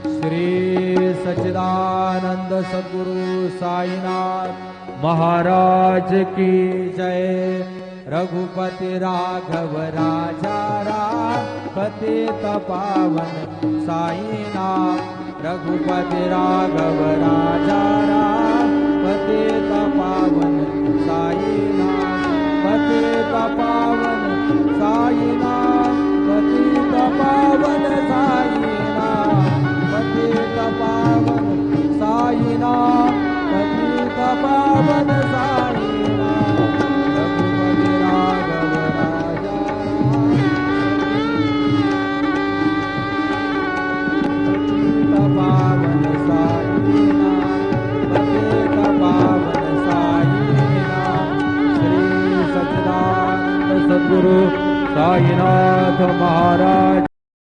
श्री सच्चिदानंद सद्गुरु साईनाथ महाराज की जय। रघुपति राघव राजा राम पतित पावन साईनाथ। रघुपति राघव राजा राम पतित पावन साईनाथ। पतित पावन साईनाथ।